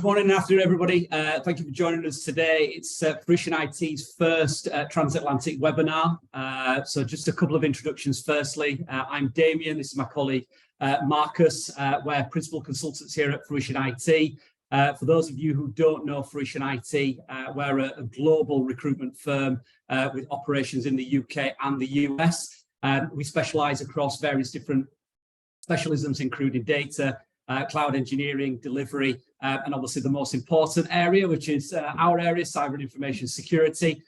Good morning and afternoon, everybody. Thank you for joining us today. It's Fruition IT's first transatlantic webinar. So just a couple of introductions. Firstly, I'm Damien. This is my colleague, Marcus. We're principal consultants here at Fruition IT. For those of you who don't know Fruition IT, we're a global recruitment firm with operations in the UK and the US. We specialize across various different specialisms, including data, cloud engineering, delivery, and obviously the most important area, which is our area, cyber and information security,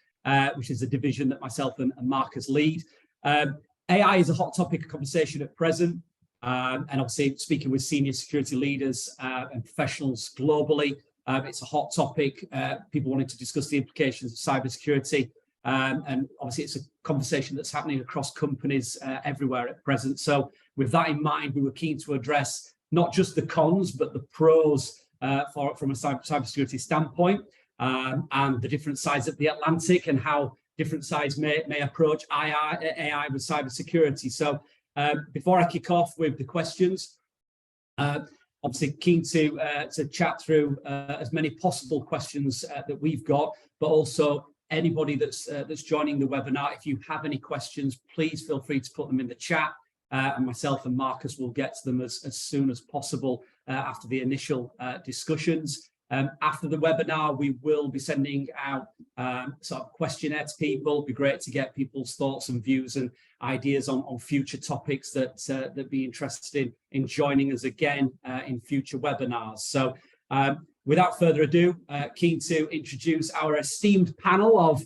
which is a division that myself and Marcus lead. AI is a hot topic of conversation at present, and obviously speaking with senior security leaders and professionals globally, it's a hot topic. People wanting to discuss the implications of cybersecurity, and obviously it's a conversation that's happening across companies everywhere at present. So with that in mind, we were keen to address not just the cons, but the pros from a cybersecurity standpoint, and the different sides of the Atlantic and how different sides may approach AI with cybersecurity. So before I kick off with the questions, obviously keen to chat through as many possible questions that we've got, but also anybody that's joining the webinar, if you have any questions, please feel free to put them in the chat. And myself and Marcus will get to them as soon as possible after the initial discussions. After the webinar, we will be sending out sort of questionnaire to people. It'd be great to get people's thoughts and views and ideas on future topics that be interested in joining us again in future webinars. So without further ado, keen to introduce our esteemed panel of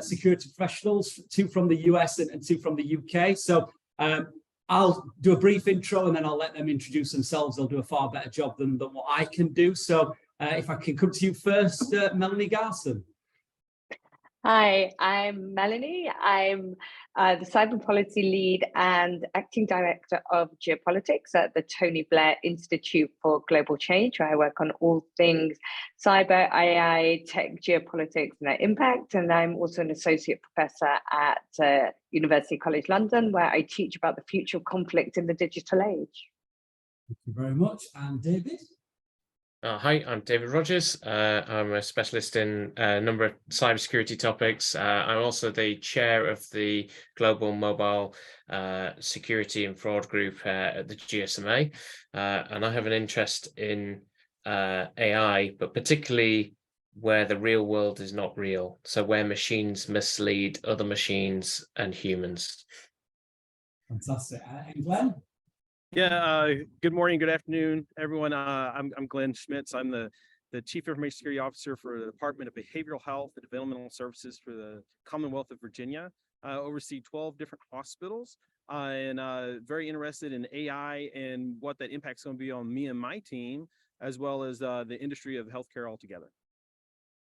security professionals, two from the US and two from the UK. So I'll do a brief intro and then I'll let them introduce themselves. They'll do a far better job than what I can do. So if I can come to you first, Melanie Garson. Hi, I'm Melanie. I'm the Cyber Policy Lead and Acting Director of Geopolitics at the Tony Blair Institute for Global Change, where I work on all things cyber, AI, tech, geopolitics, and their impact. And I'm also an Associate Professor at University College London, where I teach about the future of conflict in the digital age. Thank you very much. And David? Hi, I'm David Rogers. I'm a specialist in a number of cybersecurity topics. I'm also the chair of the Global Mobile Security and Fraud Group at the GSMA. And I have an interest in AI, but particularly where the real world is not real. So where machines mislead other machines and humans. Fantastic. And Glenn? Yeah, good morning, good afternoon, everyone. I'm Glenn Schmitz. I'm the Chief Information Security Officer for the Department of Behavioral Health and Developmental Services for the Commonwealth of Virginia. I oversee 12 different hospitals and very interested in AI and what that impact's going to be on me and my team, as well as the industry of healthcare altogether.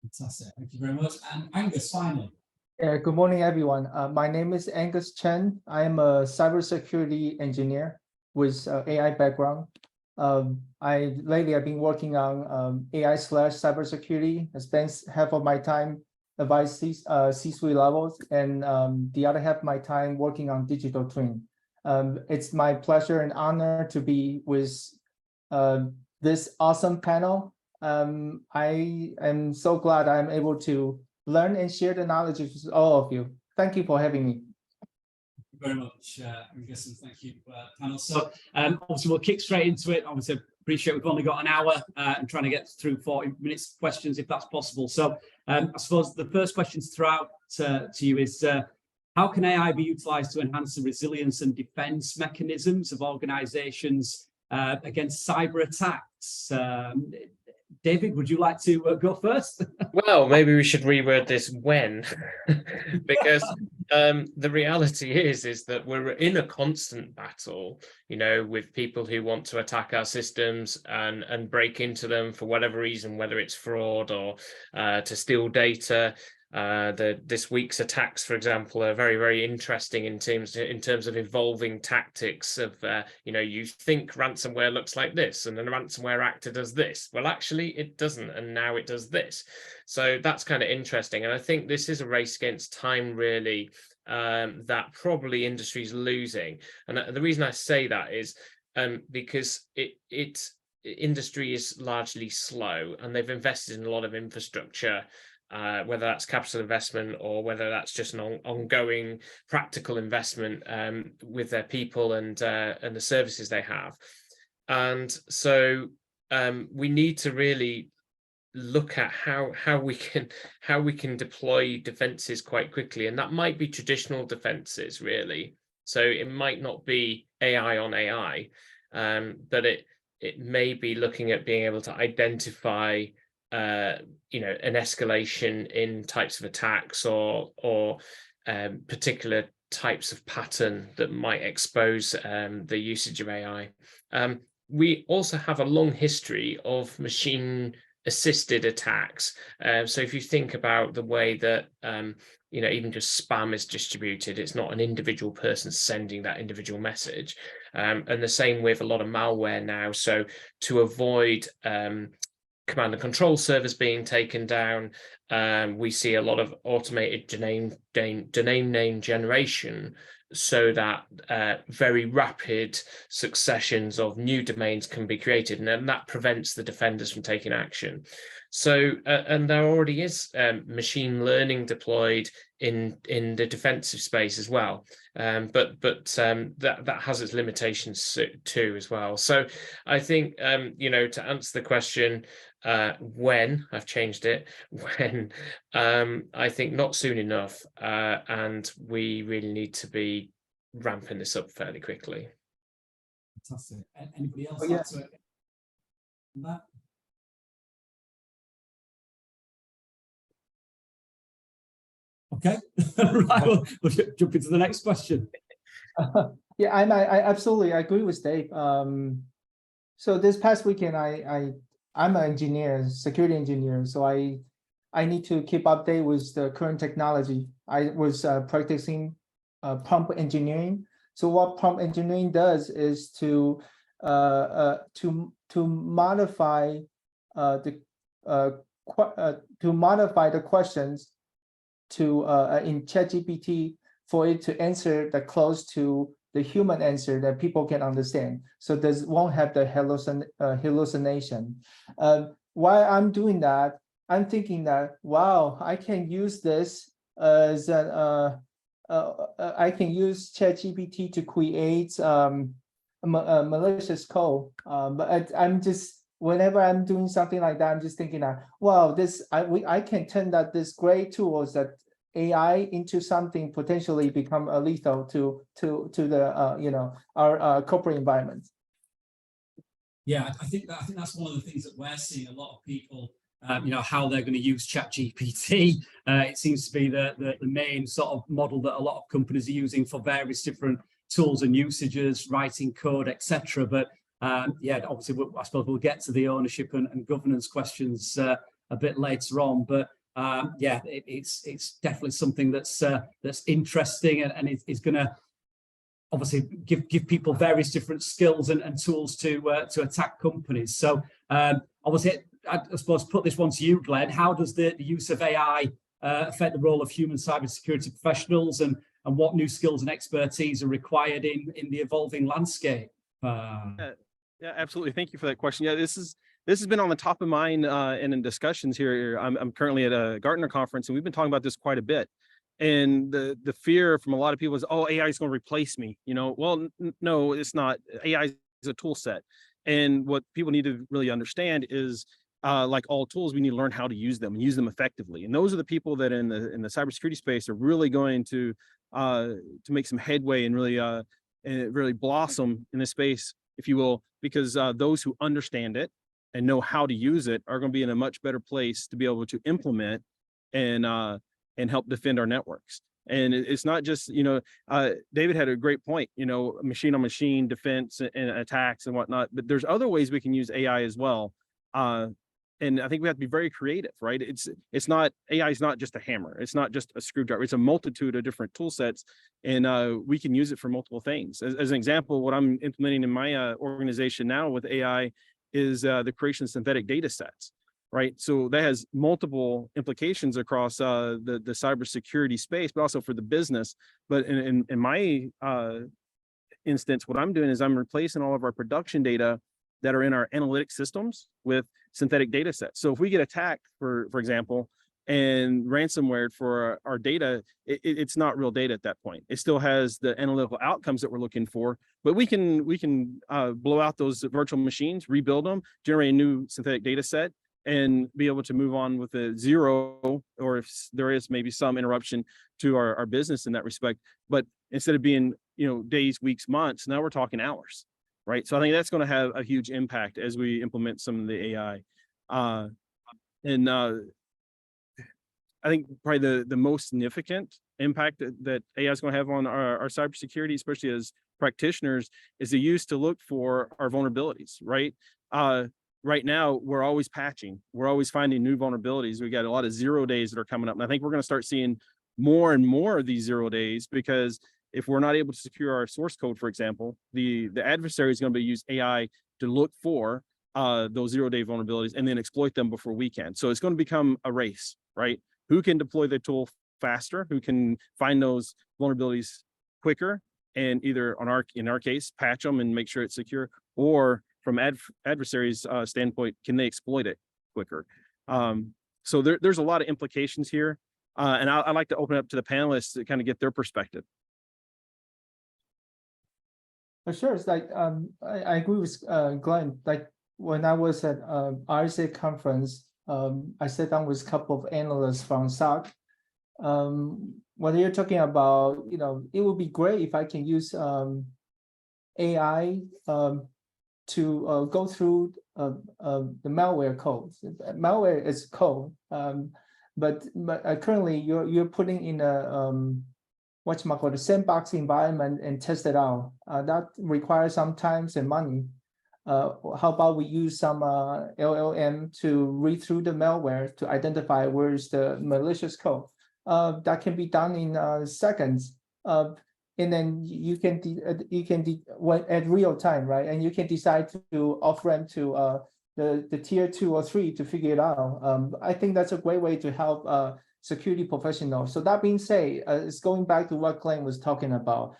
Fantastic. Thank you very much. And Angus, finally. Good morning, everyone. My name is Angus Chen. I am a cybersecurity engineer with AI background. Lately I've been working on AI/cybersecurity. I spent half of my time advising C-suite levels and the other half of my time working on digital twin. It's my pleasure and honor to be with this awesome panel. I am so glad I'm able to learn and share the knowledge with all of you. Thank you for having me. Very much, Angus, and thank you, panel. So obviously we'll kick straight into it. Obviously, appreciate we've only got an hour and trying to get through 40 minutes questions if that's possible. So I suppose the first question to throw out to you is, how can AI be utilized to enhance the resilience and defense mechanisms of organizations against cyber attacks? David, would you like to go first? Well, maybe we should reword this when, because the reality is that we're in a constant battle, you know, with people who want to attack our systems and break into them for whatever reason, whether it's fraud or to steal data. This week's attacks, for example, are very, very interesting in terms of evolving tactics of, you know, you think ransomware looks like this and then a ransomware actor does this. Well, actually it doesn't, and now it does this. So that's kind of interesting. And I think this is a race against time, really, that probably industry's losing. And the reason I say that is because it industry is largely slow, and they've invested in a lot of infrastructure, whether that's capital investment or whether that's just an ongoing practical investment with their people and the services they have. And so we need to really look at how we can deploy defenses quite quickly, and that might be traditional defenses really. So it might not be AI on AI, but it may be looking at being able to identify an escalation in types of attacks or particular types of pattern that might expose the usage of AI. We also have a long history of machine assisted attacks. So if you think about the way that even just spam is distributed, it's not an individual person sending that individual message. And the same with a lot of malware now. So to avoid command and control servers being taken down, we see a lot of automated domain name generation, so that very rapid successions of new domains can be created, and then that prevents the defenders from taking action. So and there already is machine learning deployed in the defensive space as well, but that has its limitations too as well. So I think to answer the question, when, I've changed it, when, I think not soon enough, and we really need to be ramping this up fairly quickly. Fantastic. Anybody else? Oh, yeah. Like to that? Okay, right. We'll jump into the next question. Yeah, I absolutely agree with Dave. So this past weekend, I'm an engineer, security engineer, so I need to keep update with the current technology. I was practicing prompt engineering. So what prompt engineering does is to modify the questions to in ChatGPT for it to answer that close to the human answer that people can understand. So this won't have the hallucination. While I'm doing that, I'm thinking that, wow, I can use this as an I can use ChatGPT to create malicious code. But I'm just, whenever I'm doing something like that, I'm just thinking that, wow, I can turn this great tools that AI into something potentially become lethal to the our corporate environment. Yeah, I think that's one of the things that we're seeing. A lot of people, how they're going to use ChatGPT. It seems to be the main sort of model that a lot of companies are using for various different tools and usages, writing code, etc. But yeah, obviously, I suppose we'll get to the ownership and governance questions a bit later on. But yeah, it's definitely something that's interesting and is going to obviously give people various different skills and tools to attack companies. So obviously, I suppose put this one to you, Glenn. How does the use of AI affect the role of human cybersecurity professionals, and what new skills and expertise are required in the evolving landscape? Yeah, absolutely. Thank you for that question. Yeah, this has been on the top of mind and in discussions here. I'm currently at a Gartner conference, and we've been talking about this quite a bit. And the fear from a lot of people is, oh, AI is going to replace me. Well, no, it's not. AI is a tool set. And what people need to really understand is, like all tools, we need to learn how to use them and use them effectively. And those are the people that in the cybersecurity space are really going to make some headway and really blossom in this space, if you will, because those who understand it and know how to use it are going to be in a much better place to be able to implement and help defend our networks. And it's not just, David had a great point, machine on machine defense and attacks and whatnot, but there's other ways we can use AI as well. And I think we have to be very creative, right? It's not, AI is not just a hammer. It's not just a screwdriver. It's a multitude of different tool sets, and we can use it for multiple things. As an example, what I'm implementing in my organization now with AI is the creation of synthetic data sets, right? So that has multiple implications across the cybersecurity space, but also for the business. But in my instance, what I'm doing is I'm replacing all of our production data that are in our analytic systems with synthetic data sets. So if we get attacked, for example, and ransomware for our data, it's not real data at that point. It still has the analytical outcomes that we're looking for, but we can blow out those virtual machines, rebuild them, generate a new synthetic data set, and be able to move on with a zero, or if there is maybe some interruption to our business in that respect. But instead of being, days, weeks, months, now we're talking hours, right? So I think that's going to have a huge impact as we implement some of the AI. I think probably the most significant impact that AI is going to have on our cybersecurity, especially as practitioners, is the use to look for our vulnerabilities, right? Right now, we're always patching. We're always finding new vulnerabilities. We got a lot of 0 days that are coming up. And I think we're going to start seeing more and more of these 0 days, because if we're not able to secure our source code, for example, the adversary is going to use AI to look for those 0-day vulnerabilities and then exploit them before we can. So it's going to become a race, right? Who can deploy the tool faster? Who can find those vulnerabilities quicker, and either in our case, patch them and make sure it's secure, or from adversaries' standpoint, can they exploit it quicker? So there's a lot of implications here, and I'd like to open it up to the panelists to kind of get their perspective. Sure, it's like I agree with Glenn. Like when I was at RSA conference, I sat down with a couple of analysts from SOC. When you're talking about, it would be great if I can use AI to go through the malware code. Malware is code, but currently you're putting in a whatchamacallit, a sandbox environment and test it out. That requires some time and money. How about we use some LLM to read through the malware to identify where's the malicious code? That can be done in seconds. And then you can at real time, right? And you can decide to off-ramp to the tier 2 or 3 to figure it out. I think that's a great way to help security professionals. So that being said, it's going back to what Glenn was talking about.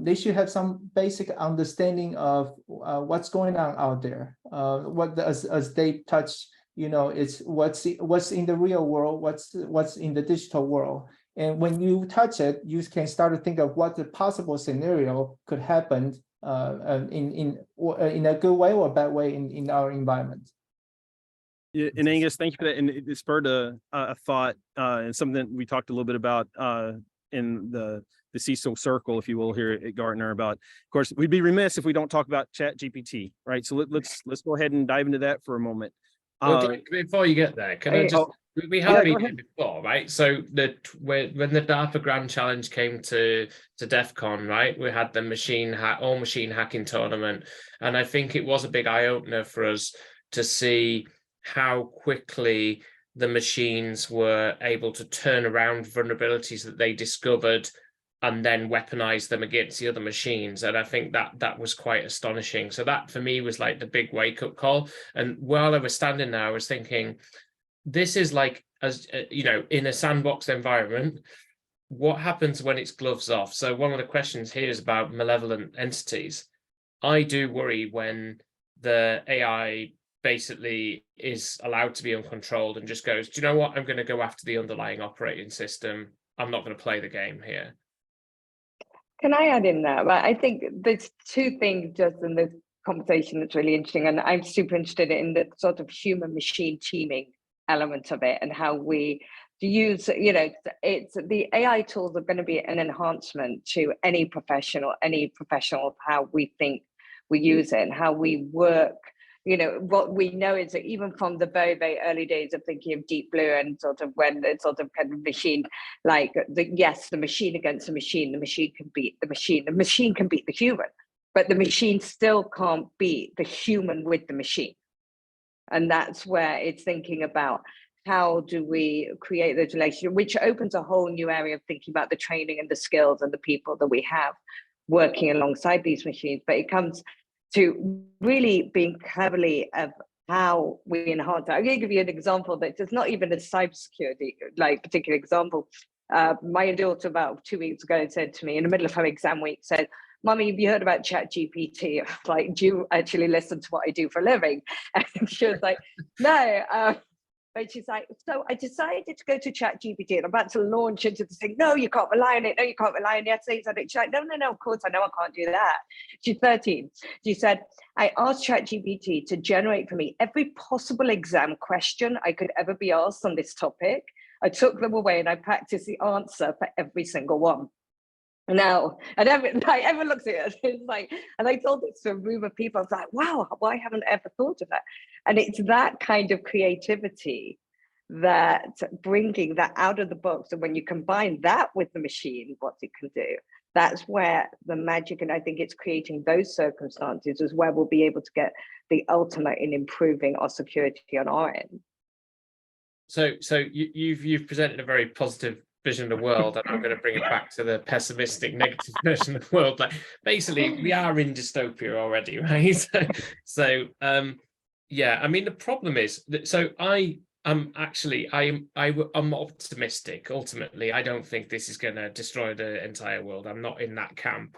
They should have some basic understanding of what's going on out there. As they touch, it's what's in the real world, what's in the digital world. And when you touch it, you can start to think of what the possible scenario could happen in a good way or a bad way in our environment. Yeah, and Angus, thank you for that. And it spurred a thought, and something that we talked a little bit about in the CISO circle, if you will, here at Gartner. About, of course, we'd be remiss if we don't talk about ChatGPT, right? So let's go ahead and dive into that for a moment. Well, before you get there, can I just? We have been here before, right? So when the DARPA Grand Challenge came to DEF CON, right? We had the machine hacking tournament, and I think it was a big eye opener for us to see how quickly the machines were able to turn around vulnerabilities that they discovered and then weaponize them against the other machines. And I think that was quite astonishing. So that for me was like the big wake-up call. And while I was standing there, I was thinking, this is like, as in a sandboxed environment, what happens when it's gloves off? So one of the questions here is about malevolent entities. I do worry when the AI basically is allowed to be uncontrolled and just goes, do you know what? I'm going to go after the underlying operating system. I'm not going to play the game here. Can I add in there? I think there's two things just in this conversation that's really interesting, and I'm super interested in the sort of human-machine teaming element of it and how we use, it's the AI tools are going to be an enhancement to any professional, how we think we use it and how we work. What we know is that even from the very, very early days of thinking of Deep Blue and sort of when the sort of kind of machine, like the machine against the machine can beat the machine can beat the human, but the machine still can't beat the human with the machine. And that's where it's thinking about how do we create those relationships, which opens a whole new area of thinking about the training and the skills and the people that we have working alongside these machines. But it comes to really being cleverly of how we enhance that. I'm going to give you an example that is not even a cybersecurity particular example. My daughter about 2 weeks ago said to me in the middle of her exam week, said, Mummy, have you heard about ChatGPT? Like, do you actually listen to what I do for a living? And she was like, no. But she's like, so I decided to go to ChatGPT and I'm about to launch into this thing. No, you can't rely on it. No, you can't rely on the essays. And she's like, no, of course I know I can't do that. She's 13. She said, I asked ChatGPT to generate for me every possible exam question I could ever be asked on this topic. I took them away and I practiced the answer for every single one. Now, and everyone looks at it, it's like, and I told this to a room of people, I was like, wow, why haven't I ever thought of that? And it's that kind of creativity that bringing that out of the box. And when you combine that with the machine, what it can do, that's where the magic, and I think it's creating those circumstances is where we'll be able to get the ultimate in improving our security on our end. So you've presented a very positive vision of the world, and I'm going to bring it back to the pessimistic, negative version of the world. Like, basically, we are in dystopia already, right? Yeah. I mean, the problem is that. So I'm optimistic. Ultimately, I don't think this is going to destroy the entire world. I'm not in that camp,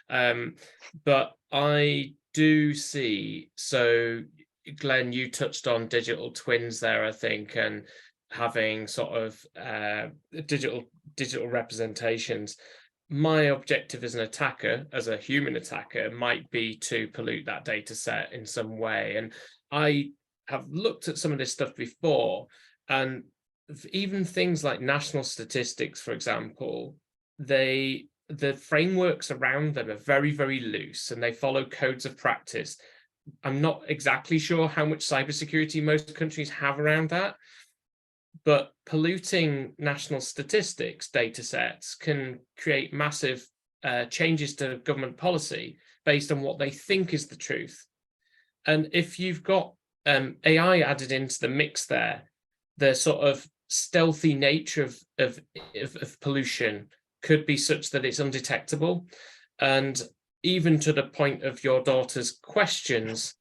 but I do see. So, Glenn, you touched on digital twins there, I think, and having sort of digital representations. My objective as an attacker, as a human attacker, might be to pollute that data set in some way. And I have looked at some of this stuff before, and even things like national statistics, for example, the frameworks around them are very, very loose, and they follow codes of practice. I'm not exactly sure how much cybersecurity most countries have around that, but polluting national statistics data sets can create massive changes to government policy based on what they think is the truth. And if you've got AI added into the mix there, the sort of stealthy nature of pollution could be such that it's undetectable. And even to the point of your daughter's questions,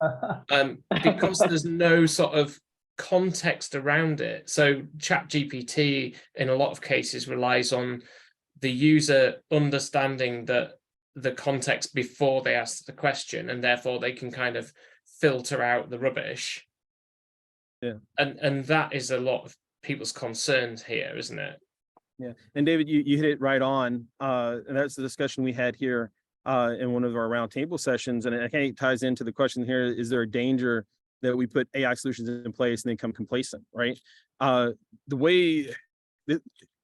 because there's no sort of context around it. So ChatGPT in a lot of cases relies on the user understanding the context before they ask the question, and therefore they can kind of filter out the rubbish. Yeah. And that is a lot of people's concerns here, isn't it? Yeah. And David, you hit it right on. And that's the discussion we had here in one of our roundtable sessions. And I think it ties into the question here, is there a danger that we put AI solutions in place and then become complacent, right? The way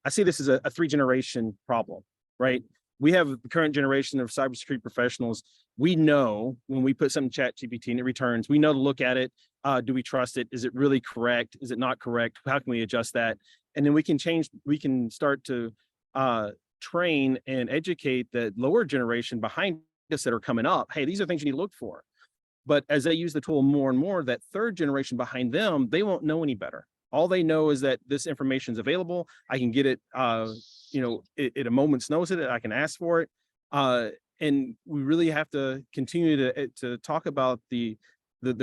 I see this as a 3-generation problem, right? We have the current generation of cybersecurity professionals. We know when we put something in ChatGPT and it returns, we know to look at it. Do we trust it? Is it really correct? Is it not correct? How can we adjust that? And then we can start to train and educate the lower generation behind us that are coming up. Hey, these are things you need to look for. But as they use the tool more and more, that third generation behind them, they won't know any better. All they know is that this information is available. I can get it, at a moment's notice. I can ask for it, and we really have to continue to talk about the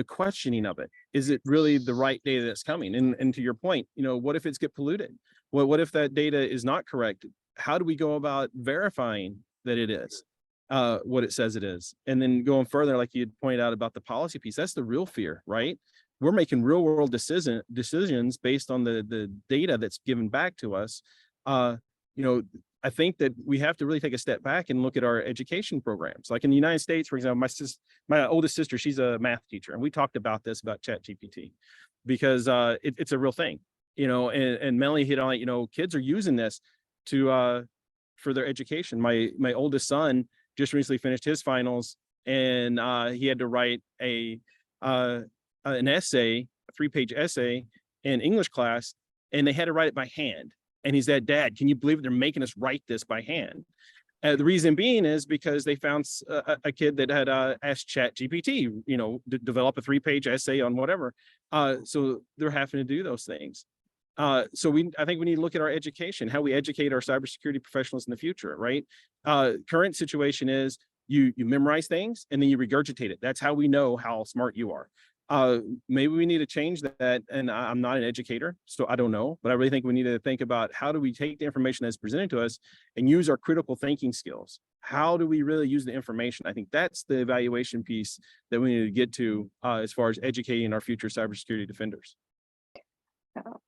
questioning of it. Is it really the right data that's coming? And to your point, what if it's get polluted? What if that data is not correct? How do we go about verifying that it is what it says it is? And then going further, like you pointed out about the policy piece, that's the real fear, right? We're making real world decisions based on the data that's given back to us. I think that we have to really take a step back and look at our education programs. Like in the United States, for example, my oldest sister, she's a math teacher, and we talked about this, about ChatGPT, because it's a real thing, and Melanie hit on it, kids are using this for their education. My oldest son just recently finished his finals, and he had to write an essay, a 3-page essay in English class, and they had to write it by hand. And he said, Dad, can you believe they're making us write this by hand? The reason being is because they found a kid that had asked ChatGPT, to develop a 3-page essay on whatever. So they're having to do those things. I think we need to look at our education, how we educate our cybersecurity professionals in the future, right? Current situation is you memorize things and then you regurgitate it. That's how we know how smart you are. Maybe we need to change that. And I'm not an educator, so I don't know, but I really think we need to think about how do we take the information that's presented to us and use our critical thinking skills? how do we really use the information? I think that's the evaluation piece that we need to get to as far as educating our future cybersecurity defenders.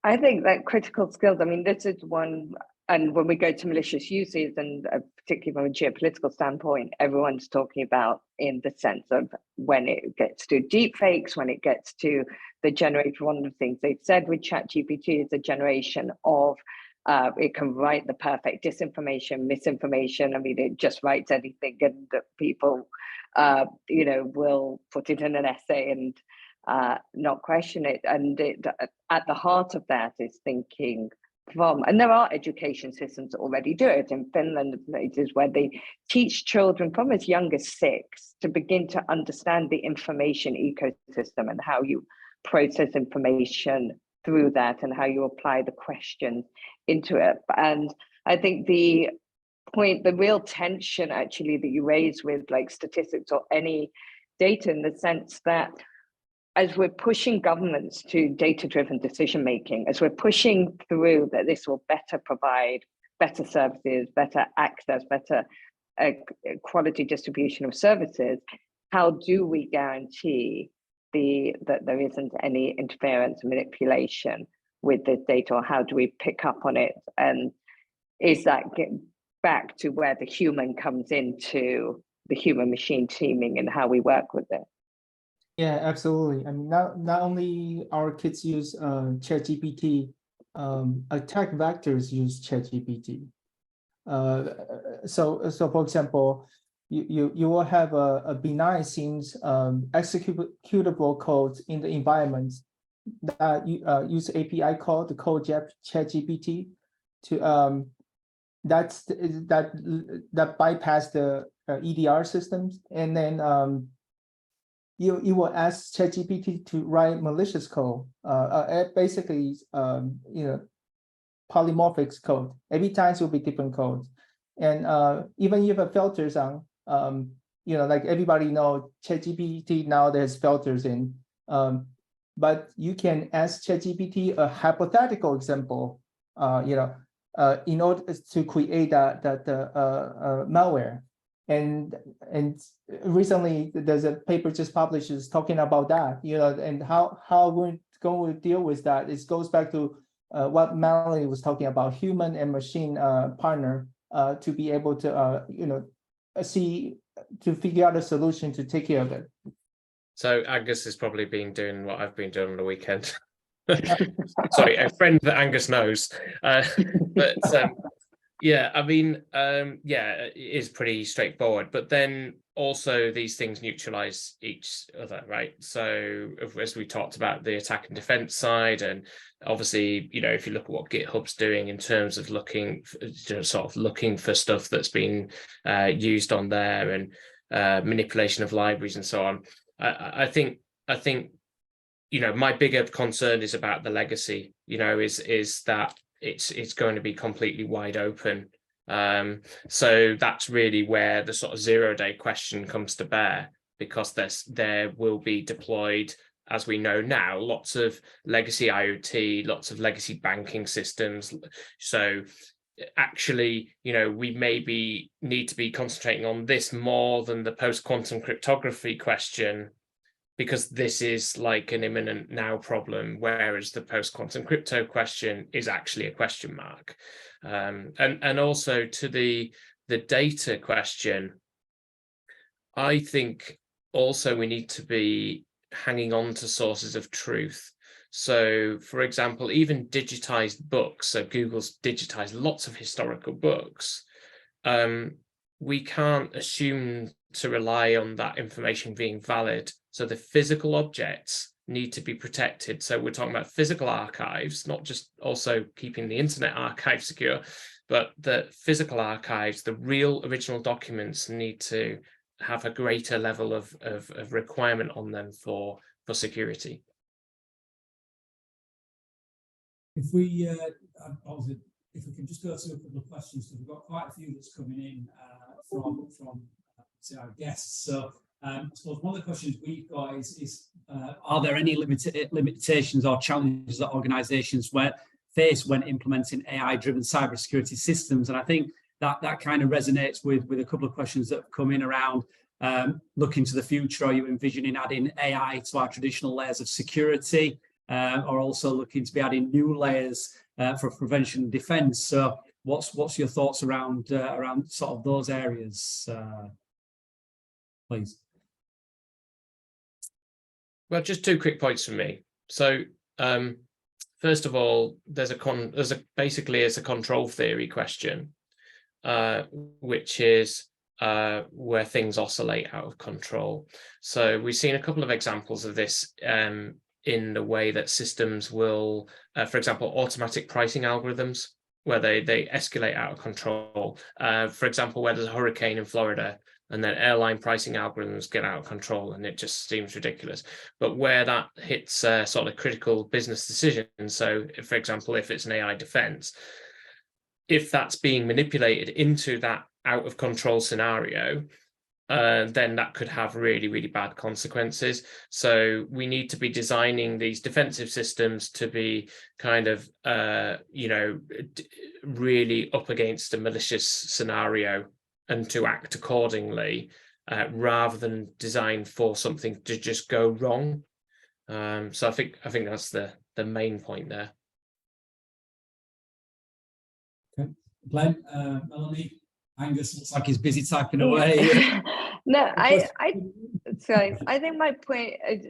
I think that critical skills, I mean, this is one, and when we go to malicious uses, and particularly from a geopolitical standpoint, everyone's talking about in the sense of when it gets to deepfakes, when it gets to the generation, one of the things they've said with ChatGPT is a generation of, it can write the perfect disinformation, misinformation. I mean, it just writes anything, and people, you know, will put it in an essay and not question it. And it, at the heart of that is thinking from, and there are education systems that already do it. In Finland, places where they teach children from as young as 6 to begin to understand the information ecosystem and how you process information through that and how you apply the questions into it. And I think the point, the real tension actually that you raise with like statistics or any data, in the sense that as we're pushing governments to data-driven decision-making, as we're pushing through that this will better provide better services, better access, better quality distribution of services, how do we guarantee that there isn't any interference and manipulation with this data, or how do we pick up on it? And is that getting back to where the human comes into the human-machine teaming and how we work with it? Yeah, absolutely. I mean, not only our kids use ChatGPT, attack vectors use ChatGPT. So for example, you will have a benign seems executable code in the environment that use API call to call ChatGPT to that bypass the EDR systems, and then you will ask ChatGPT to write malicious code, basically you know, polymorphic code. Every time it will be different code, and even if you have filters on, you know, like everybody know ChatGPT now there's filters in, but you can ask ChatGPT a hypothetical example, you know, in order to create that malware. And recently there's a paper just published is talking about that, you know, and how we're going to deal with that. It goes back to what Melanie was talking about, human and machine partner to be able to you know, to figure out a solution to take care of it. So Angus has probably been doing what I've been doing on the weekend. Sorry, a friend that Angus knows, but. Yeah, I mean, yeah, it is pretty straightforward, but then also these things neutralize each other, right? So as we talked about the attack and defense side, and obviously, you know, if you look at what GitHub's doing in terms of looking, sort of looking for stuff that's been used on there, and manipulation of libraries and so on, I think, you know, my bigger concern is about the legacy, you know, is that it's going to be completely wide open. So that's really where the sort of 0-day question comes to bear, because there will be deployed, as we know now, lots of legacy IoT, lots of legacy banking systems. So actually, you know, we maybe need to be concentrating on this more than the post-quantum cryptography question, because this is like an imminent now problem, whereas the post-quantum crypto question is actually a question mark. And also to the data question, I think also we need to be hanging on to sources of truth. So, for example, even digitized books, so Google's digitized lots of historical books, we can't assume to rely on that information being valid. So the physical objects need to be protected. So we're talking about physical archives, not just also keeping the internet archive secure, but the physical archives, the real original documents, need to have a greater level of requirement on them for security. If we can just go to a couple of questions, because we've got quite a few that's coming in from our guests. So I suppose one of the questions we've got is are there any limitations or challenges that organizations face when implementing AI-driven cybersecurity systems? And I think that kind of resonates with a couple of questions that have come in around looking to the future. Are you envisioning adding AI to our traditional layers of security, or also looking to be adding new layers for prevention and defense? So what's your thoughts around sort of those areas, please? Well, just 2 quick points from me. So first of all, basically it's a control theory question, which is where things oscillate out of control. So we've seen a couple of examples of this in the way that systems will, for example, automatic pricing algorithms, where they escalate out of control. For example, where there's a hurricane in Florida, and then airline pricing algorithms get out of control, and it just seems ridiculous. But where that hits sort of critical business decisions, so if, for example, if it's an AI defense, if that's being manipulated into that out of control scenario, then that could have really, really bad consequences. So we need to be designing these defensive systems to be kind of, really up against a malicious scenario, and to act accordingly, rather than design for something to just go wrong. So I think that's the main point there. Okay, Glenn, Melanie, Angus looks like he's busy typing away. No, I think my point is,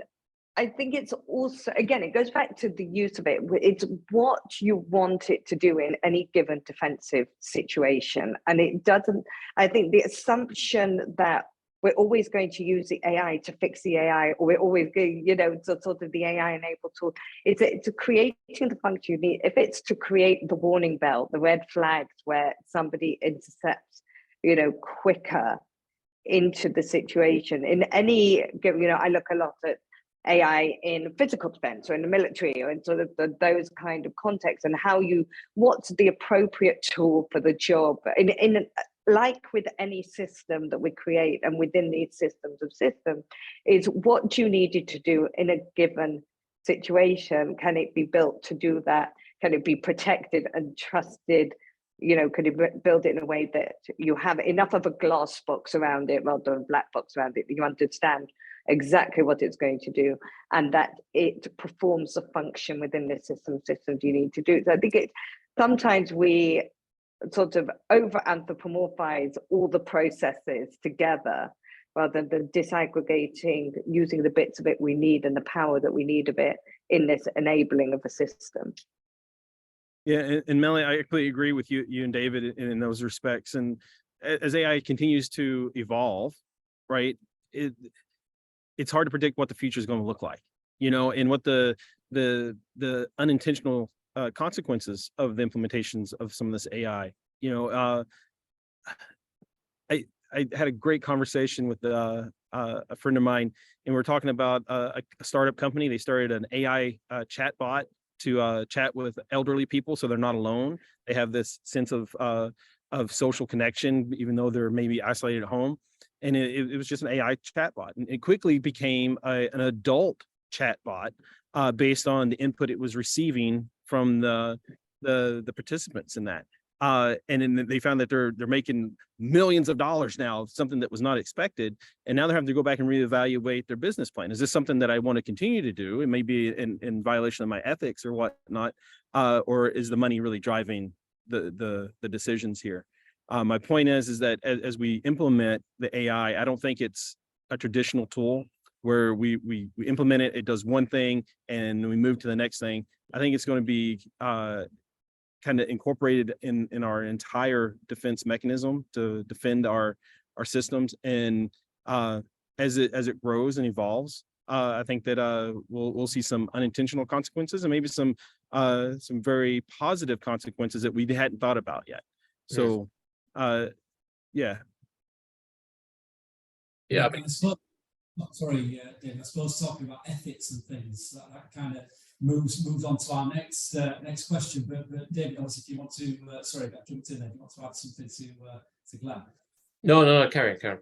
I think it's also, again, it goes back to the use of it. It's what you want it to do in any given defensive situation. And it doesn't, I think the assumption that we're always going to use the AI to fix the AI, or we're always going, sort of the AI enabled tool, it's creating the function you need. If it's to create the warning bell, the red flags where somebody intercepts, quicker into the situation in any, I look a lot at AI in physical defense or in the military or in sort of those kind of contexts, and what's the appropriate tool for the job. In like with any system that we create, and within these systems, is what do you need it to do in a given situation? Can it be built to do that? Can it be protected and trusted? Can you build it in a way that you have enough of a glass box around it rather than a black box around it, that you understand exactly what it's going to do, and that it performs the function within the systems you need to do. So I think sometimes we sort of over anthropomorphize all the processes together rather than disaggregating, using the bits of it we need and the power that we need of it in this enabling of a system. Yeah, and Melanie, I completely agree with you and David in those respects. And as AI continues to evolve, right, it's hard to predict what the future is going to look like, and what the unintentional consequences of the implementations of some of this AI. I had a great conversation with a friend of mine, and we're talking about a startup company. They started an AI chat bot to chat with elderly people, so they're not alone. They have this sense of social connection, even though they're maybe isolated at home. And it was just an AI chatbot, and it quickly became an adult chatbot based on the input it was receiving from the participants in that. And then they found that they're making millions of dollars now, something that was not expected. And now they're having to go back and reevaluate their business plan. Is this something that I want to continue to do? It may be in violation of my ethics or whatnot, or is the money really driving the decisions here? My point is that as we implement the AI, I don't think it's a traditional tool where we implement it, it does one thing, and we move to the next thing. I think it's going to be kind of incorporated in our entire defense mechanism to defend our systems. And as it grows and evolves, I think that we'll see some unintentional consequences and maybe some very positive consequences that we hadn't thought about yet. So, yeah. Yeah, I suppose, sorry, David, I suppose talking about ethics and things, that kind of moves on to our next question. But David, obviously, if you want to, sorry, I jumped in there. If you want to add something to Glenn? No, carry on.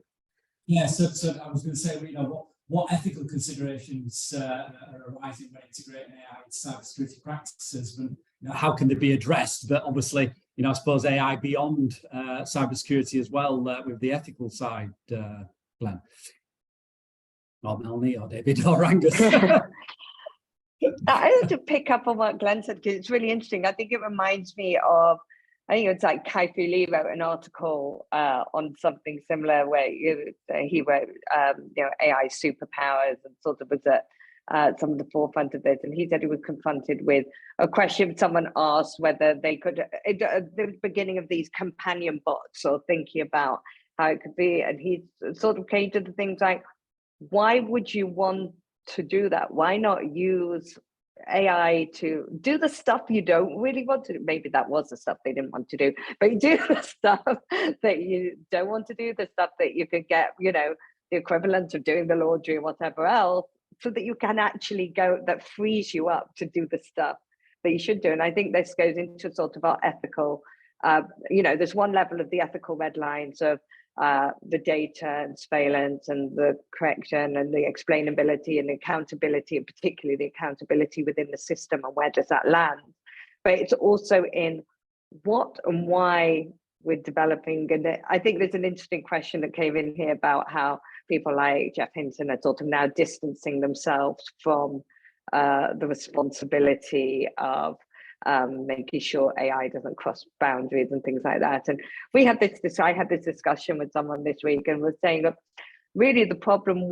Yeah, so I was going to say, what ethical considerations are arising when integrating AI into cybersecurity practices, and how can they be addressed? But obviously, I suppose AI beyond cybersecurity as well, with the ethical side, Glenn? Or Melanie, or David, or Angus? I had to pick up on what Glenn said because it's really interesting. I think it reminds me of, I think it's like Kai-Fu Lee wrote an article on something similar where he wrote, AI superpowers and sort of was at some of the forefront of this. And he said he was confronted with a question someone asked whether they could, at the beginning of these companion bots or thinking about how it could be. And he sort of came to the things like, why would you want to do that? Why not use AI to do the stuff you don't really want to do? Maybe that was the stuff they didn't want to do, but you do the stuff that you don't want to do, the stuff that you could get, the equivalent of doing the laundry or whatever else, so that you can actually go, that frees you up to do the stuff that you should do. And I think this goes into sort of our ethical, there's one level of the ethical red lines of the data and surveillance and the correction and the explainability and accountability, and particularly the accountability within the system and where does that land. But it's also in what and why we're developing. And I think there's an interesting question that came in here about how people like Jeff Hinton are sort of now distancing themselves from the responsibility of making sure AI doesn't cross boundaries and things like that. And we had I had this discussion with someone this week and was saying that really the problem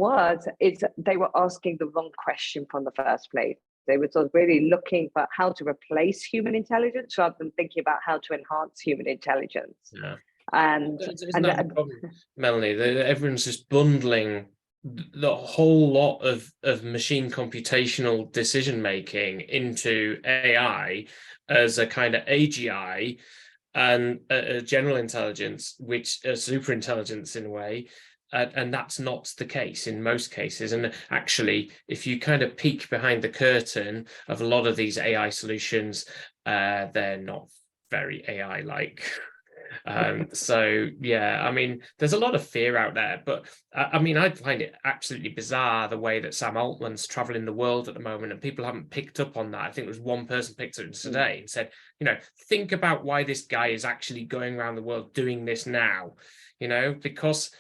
is they were asking the wrong question from the first place. They were sort of really looking for how to replace human intelligence rather than thinking about how to enhance human intelligence. Yeah. And isn't that the problem, Melanie? Everyone's just bundling the whole lot of machine computational decision making into AI as a kind of AGI and a general intelligence, which a super intelligence in a way. And that's not the case in most cases. And actually, if you kind of peek behind the curtain of a lot of these AI solutions, they're not very AI-like. So yeah, I mean, there's a lot of fear out there, but I mean, I find it absolutely bizarre the way that Sam Altman's traveling the world at the moment, and people haven't picked up on that. I think there was one person picked it up today and said, think about why this guy is actually going around the world doing this now, because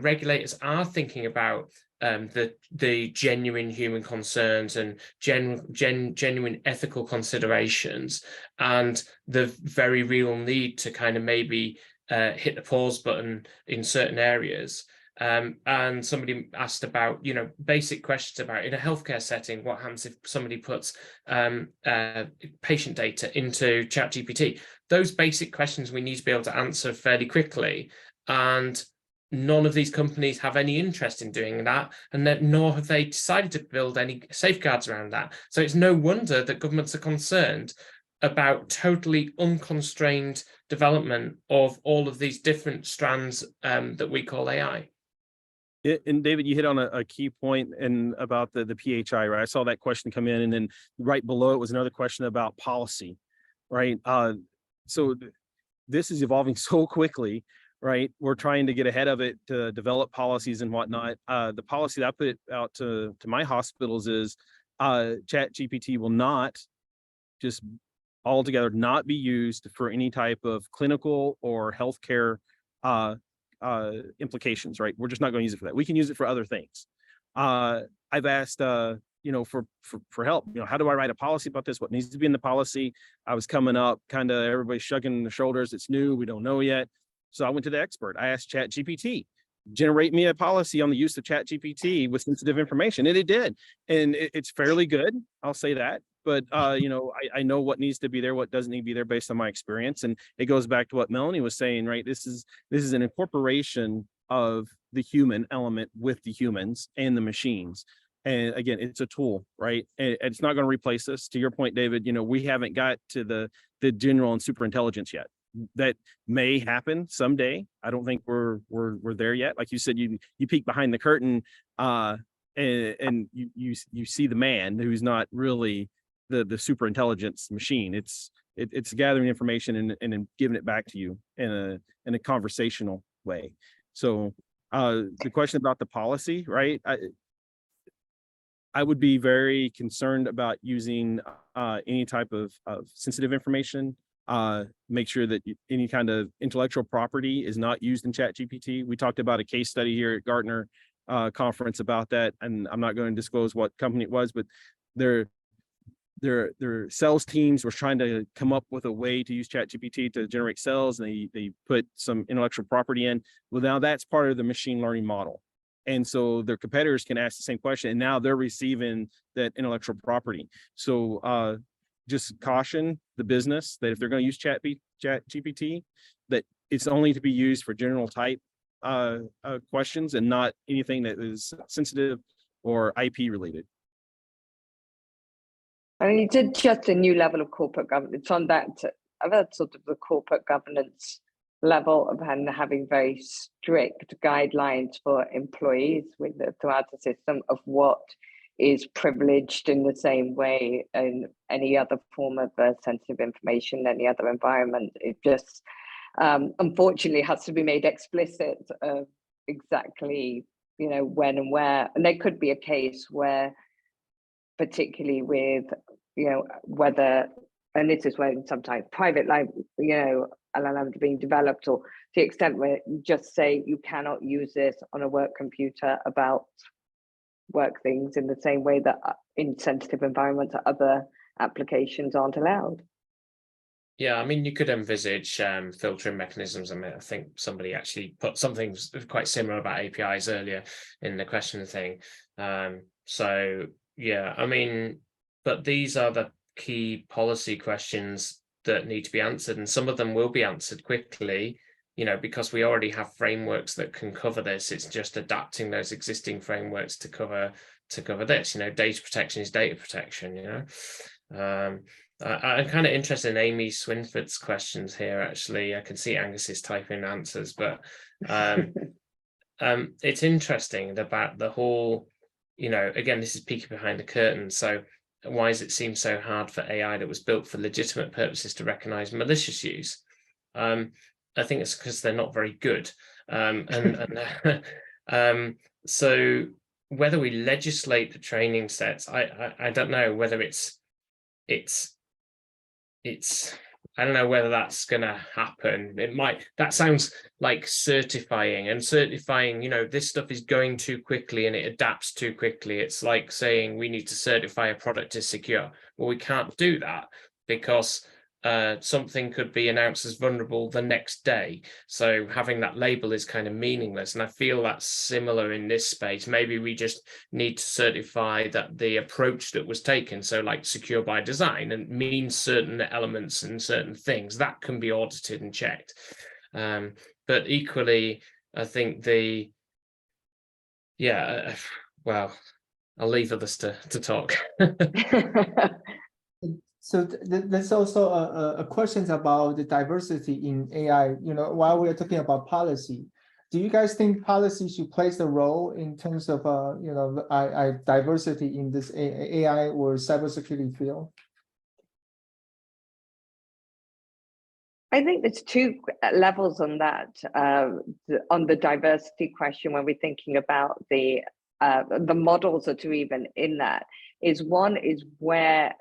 regulators are thinking about the genuine human concerns and genuine ethical considerations, and the very real need to kind of maybe hit the pause button in certain areas. And somebody asked about, basic questions about, in a healthcare setting, what happens if somebody puts patient data into ChatGPT? Those basic questions we need to be able to answer fairly quickly. And none of these companies have any interest in doing that, and that nor have they decided to build any safeguards around that. So it's no wonder that governments are concerned about totally unconstrained development of all of these different strands that we call AI. And David, you hit on a key point about the PHI, right? I saw that question come in, and then right below it was another question about policy, right? So this is evolving so quickly, right? We're trying to get ahead of it to develop policies and whatnot. The policy that I put out to my hospitals is ChatGPT will not just altogether not be used for any type of clinical or healthcare implications, right? We're just not going to use it for that. We can use it for other things. I've asked, for help, how do I write a policy about this? What needs to be in the policy? I was coming up, kind of everybody shrugging their shoulders. It's new. We don't know yet. So I went to the expert. I asked ChatGPT, generate me a policy on the use of ChatGPT with sensitive information. And it did. And it's fairly good. I'll say that. But, I know what needs to be there, what doesn't need to be there based on my experience. And it goes back to what Melanie was saying, right? This is an incorporation of the human element with the humans and the machines. And again, it's a tool, right? And it's not going to replace us. To your point, David, we haven't got to the general and super intelligence yet. That may happen someday. I don't think we're there yet. Like you said, you peek behind the curtain and you see the man who's not really the super intelligence machine. It's gathering information and giving it back to you in a conversational way. So the question about the policy, right? I would be very concerned about using any type of sensitive information make sure that any kind of intellectual property is not used in ChatGPT. We talked about a case study here at Gartner conference about that, and I'm not going to disclose what company it was, but their sales teams were trying to come up with a way to use ChatGPT to generate sales, and they put some intellectual property in. Well, now that's part of the machine learning model. And so their competitors can ask the same question, and now they're receiving that intellectual property. So just caution the business that if they're going to use ChatGPT, that it's only to be used for general type questions and not anything that is sensitive or IP related. I mean, it's just a new level of corporate governance on that sort of the corporate governance level of having very strict guidelines for employees throughout the system of what is privileged in the same way in any other form of sensitive information, any other environment. It just unfortunately has to be made explicit of exactly, when and where. And there could be a case where, particularly with, whether, and this is when sometimes private life, LLMs are being developed, or to the extent where you just say you cannot use this on a work computer about work things in the same way that in sensitive environments other applications aren't allowed. Yeah, I mean, you could envisage filtering mechanisms. I mean, I think somebody actually put something quite similar about APIs earlier in the question thing. So yeah, I mean, but these are the key policy questions that need to be answered, and some of them will be answered quickly, because we already have frameworks that can cover this. It's just adapting those existing frameworks to cover this. Data protection is data protection. I'm kind of interested in Amy Swinford's questions here. Actually, I can see Angus is typing answers, but it's interesting about the whole. Again, this is peeking behind the curtain. So why does it seem so hard for AI that was built for legitimate purposes to recognize malicious use? I think it's because they're not very good. So whether we legislate the training sets, I don't know whether it's I don't know whether that's going to happen. It might. That sounds like certifying, this stuff is going too quickly and it adapts too quickly. It's like saying we need to certify a product is secure. Well, we can't do that because something could be announced as vulnerable the next day. So having that label is kind of meaningless. And I feel that's similar in this space. Maybe we just need to certify that the approach that was taken, so like secure by design, and means certain elements and certain things that can be audited and checked. But equally, I think well, I'll leave others to talk. So there's also a questions about the diversity in AI. While we're talking about policy, do you guys think policy should play the role in terms of diversity in this AI or cybersecurity field? I think there's two levels on that. On the diversity question, when we're thinking about the models that are even in that, one is where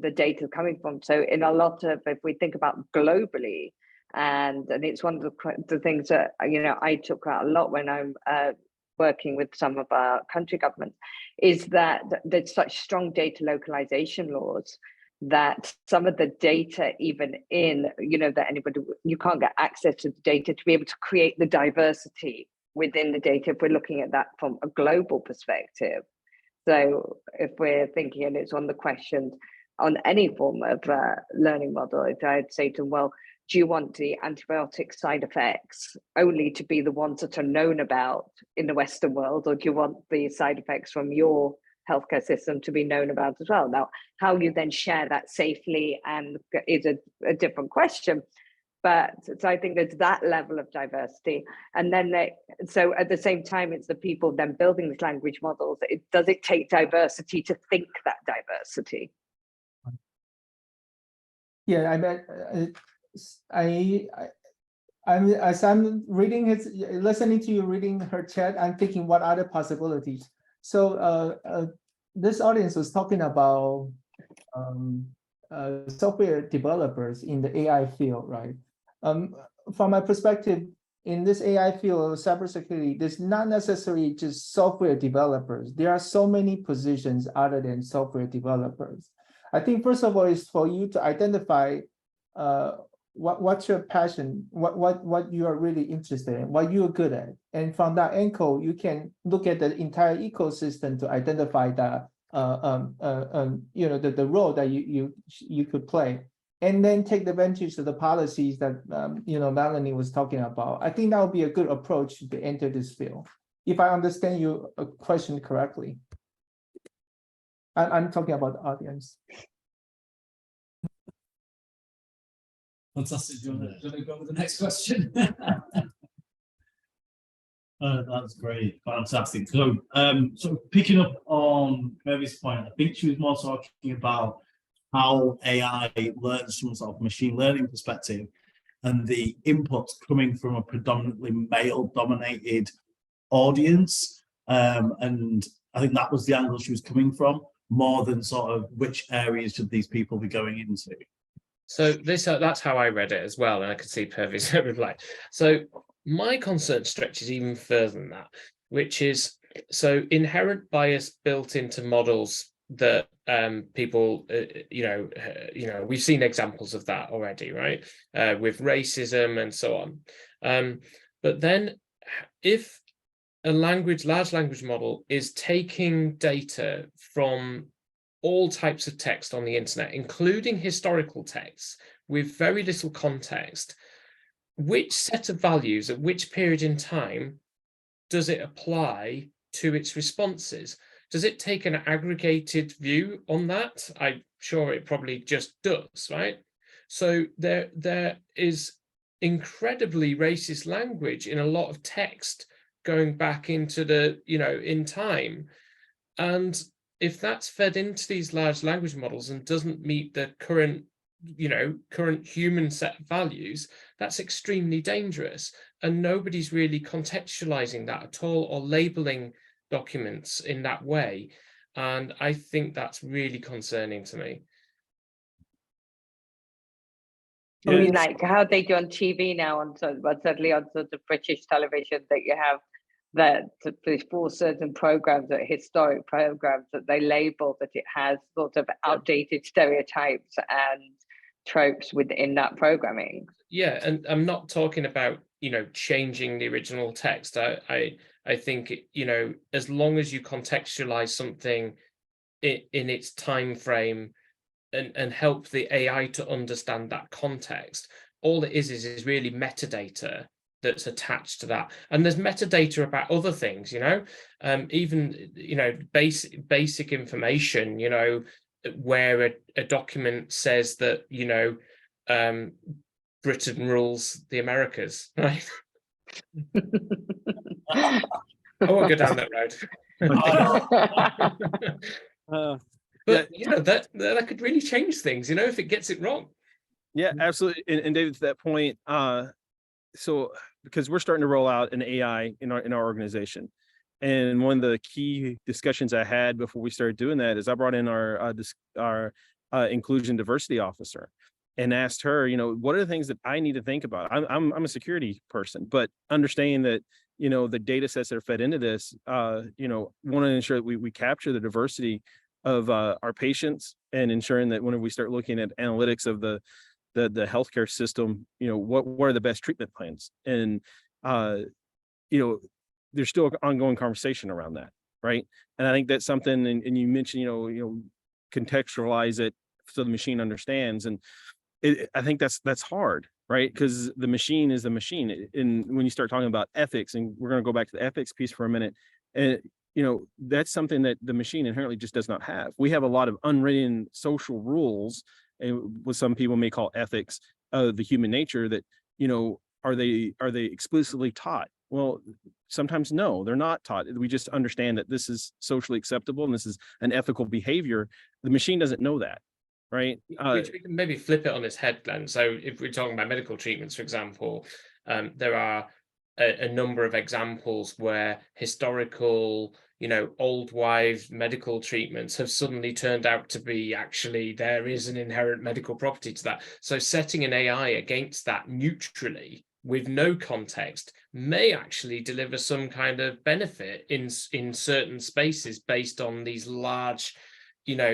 the data is coming from. So in a lot of, if we think about globally, and it's one of the things that I talk about a lot when I'm working with some of our country governments, is that there's such strong data localization laws that some of the data, even in that you can't get access to the data to be able to create the diversity within the data. If we're looking at that from a global perspective. So if we're thinking, and it's on the questions on any form of learning model, I'd say to them, well, do you want the antibiotic side effects only to be the ones that are known about in the Western world, or do you want the side effects from your healthcare system to be known about as well? Now, how you then share that safely and is a different question. But so I think there's that level of diversity. And then so at the same time, it's the people then building these language models. Does it take diversity to think that diversity? Yeah, as I'm reading listening to you reading her chat, I'm thinking what other possibilities. So this audience was talking about software developers in the AI field, right? From my perspective, in this AI field of cybersecurity, there's not necessarily just software developers. There are so many positions other than software developers. I think first of all is for you to identify what's your passion, what you are really interested in, what you're good at, and from that angle, you can look at the entire ecosystem to identify the the role that you could play, and then take advantage of the policies that Melanie was talking about. I think that would be a good approach to enter this field, if I understand your question correctly. I'm talking about the audience. Fantastic. Do you want to go with the next question? That's great, fantastic. So, so picking up on Mary's point, I think she was more talking about how AI learns from sort of machine learning perspective, and the inputs coming from a predominantly male-dominated audience, and I think that was the angle she was coming from, more than sort of which areas should these people be going into. So that's how I read it as well, and I could see Purvi's reply. So my concern stretches even further than that, which is so inherent bias built into models that people, we've seen examples of that already, right? With racism and so on. But then if a large language model is taking data from all types of text on the internet, including historical texts with very little context, which set of values at which period in time does it apply to its responses? Does it take an aggregated view on that? I'm sure it probably just does, right? So there is incredibly racist language in a lot of text going back into the, in time. And if that's fed into these large language models and doesn't meet the current human set of values, that's extremely dangerous. And nobody's really contextualizing that at all or labeling documents in that way. And I think that's really concerning to me. I mean, like how they do on TV now, but certainly on sort of British television, that you have that for certain programs, that historic programs, that they label that it has sort of outdated stereotypes and tropes within that programming. Yeah, and I'm not talking about changing the original text. I think as long as you contextualize something in its time frame and help the AI to understand that context, all it is really metadata that's attached to that. And there's metadata about other things, even basic information, where a document says that Britain rules the Americas, right? I won't go down that road. But that could really change things, if it gets it wrong. Yeah, absolutely. And David, to that point, so because we're starting to roll out an AI in our organization, and one of the key discussions I had before we started doing that is I brought in our inclusion diversity officer and asked her, what are the things that I need to think about? I'm a security person, but understanding that the data sets that are fed into this, want to ensure that we capture the diversity of our patients, and ensuring that when we start looking at analytics of the healthcare system, what are the best treatment plans? And there's still an ongoing conversation around that, right? And I think that's something, and you mentioned, contextualize it so the machine understands, and I think that's hard, right? Because the machine is the machine. And when you start talking about ethics, and we're going to go back to the ethics piece for a minute, and that's something that the machine inherently just does not have. We have a lot of unwritten social rules, and what some people may call ethics of the human nature, that are they explicitly taught? Well, sometimes no, they're not taught. We just understand that this is socially acceptable and this is an ethical behavior. The machine doesn't know that, right? We can maybe flip it on its head then. So if we're talking about medical treatments, for example, there are a number of examples where historical, old wives' medical treatments have suddenly turned out to be actually there is an inherent medical property to that. So setting an AI against that neutrally with no context may actually deliver some kind of benefit in certain spaces based on these large